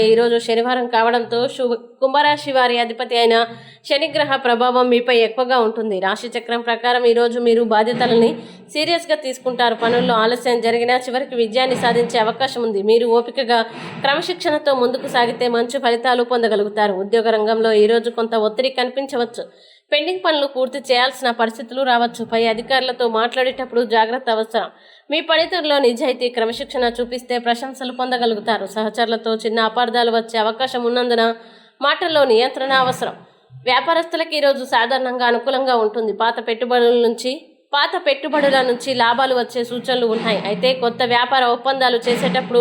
ఈరోజు శనివారం కావడంతో కుంభరాశి వారి అధిపతి అయిన శనిగ్రహ ప్రభావం మీపై ఎక్కువగా ఉంటుంది. రాశి చక్రం ప్రకారం ఈరోజు మీరు బాధ్యతలని సీరియస్గా తీసుకుంటారు. పనుల్లో ఆలస్యం జరిగినా చివరికి విజయాన్ని సాధించే అవకాశం ఉంది. మీరు ఓపికగా క్రమశిక్షణతో ముందుకు సాగితే మంచి ఫలితాలు పొందగలుగుతారు. ఉద్యోగ రంగంలో ఈరోజు కొంత ఒత్తిడి కనిపించవచ్చు. పెండింగ్ పనులు పూర్తి చేయాల్సిన పరిస్థితులు రావచ్చు. పై అధికారులతో మాట్లాడేటప్పుడు జాగ్రత్త అవసరం. మీ పనితీరులో నిజాయితీ, క్రమశిక్షణ చూపిస్తే ప్రశంసలు పొందగలుగుతారు. సహచరులతో చిన్న అపార్థాలు వచ్చే అవకాశం ఉన్నందున మాటల్లో నియంత్రణ అవసరం. వ్యాపారస్తులకు ఈరోజు సాధారణంగా అనుకూలంగా ఉంటుంది. పాత పెట్టుబడుల నుంచి లాభాలు వచ్చే సూచనలు ఉన్నాయి. అయితే కొత్త వ్యాపార ఒప్పందాలు చేసేటప్పుడు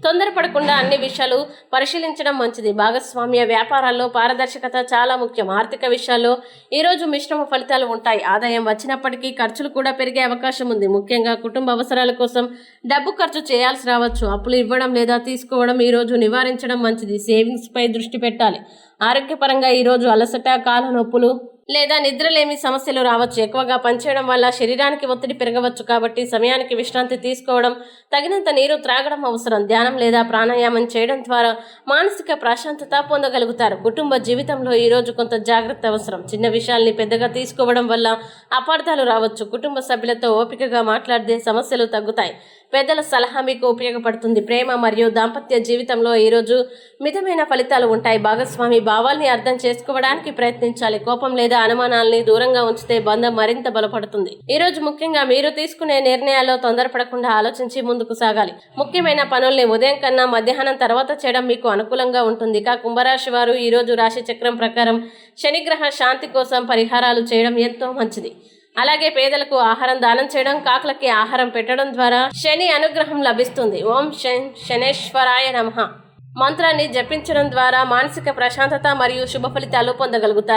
తొందరపడకుండా అన్ని విషయాలు పరిశీలించడం మంచిది. భాగస్వామ్య వ్యాపారాల్లో పారదర్శకత చాలా ముఖ్యం. ఆర్థిక విషయాల్లో ఈరోజు మిశ్రమ ఫలితాలు ఉంటాయి. ఆదాయం వచ్చినప్పటికీ ఖర్చులు కూడా పెరిగే అవకాశం ఉంది. ముఖ్యంగా కుటుంబ అవసరాల కోసం డబ్బు ఖర్చు చేయాల్సి రావచ్చు. అప్పులు ఇవ్వడం లేదా తీసుకోవడం ఈరోజు నివారించడం మంచిది. సేవింగ్స్ పై దృష్టి పెట్టాలి. ఆరోగ్యపరంగా ఈరోజు అలసట, కాళ్ళ నొప్పులు లేదా నిద్రలేమి సమస్యలు రావచ్చు. ఎక్కువగా పనిచేయడం వల్ల శరీరానికి ఒత్తిడి పెరగవచ్చు. కాబట్టి సమయానికి విశ్రాంతి తీసుకోవడం, తగినంత నీరు త్రాగడం అవసరం. ధ్యానం లేదా ప్రాణాయామం చేయడం ద్వారా మానసిక ప్రశాంతత పొందగలుగుతారు. కుటుంబ జీవితంలో ఈరోజు కొంత జాగ్రత్త అవసరం. చిన్న విషయాల్ని పెద్దగా తీసుకోవడం వల్ల అపార్థాలు రావచ్చు. కుటుంబ సభ్యులతో ఓపికగా మాట్లాడితే సమస్యలు తగ్గుతాయి. పెద్దల సలహా మీకు ఉపయోగపడుతుంది. ప్రేమ మరియు దాంపత్య జీవితంలో ఈరోజు మితమైన ఫలితాలు ఉంటాయి. భాగస్వామి భావాల్ని అర్థం చేసుకోవడానికి ప్రయత్నించాలి. కోపం లేదా అనుమానాల్ని దూరంగా ఉంచితే బంధం మరింత బలపడుతుంది. ఈరోజు ముఖ్యంగా మీరు తీసుకునే నిర్ణయాల్లో తొందరపడకుండా ఆలోచించి ముందుకు సాగాలి. ముఖ్యమైన పనుల్ని ఉదయం కన్నా మధ్యాహ్నం తర్వాత చేయడం మీకు అనుకూలంగా ఉంటుంది. ఇక కుంభరాశి వారు ఈరోజు రాశి చక్రం ప్రకారం శనిగ్రహ శాంతి కోసం పరిహారాలు చేయడం ఎంతో మంచిది. అలాగే పేదలకు ఆహారం దానం చేయడం, కాకులకి ఆహారం పెట్టడం ద్వారా శని అనుగ్రహం లభిస్తుంది. ఓం శనేశ్వరాయ నమః మంత్రాన్ని జపించడం ద్వారా మానసిక ప్రశాంతత మరియు శుభ ఫలితాలు పొందగలుగుతారు.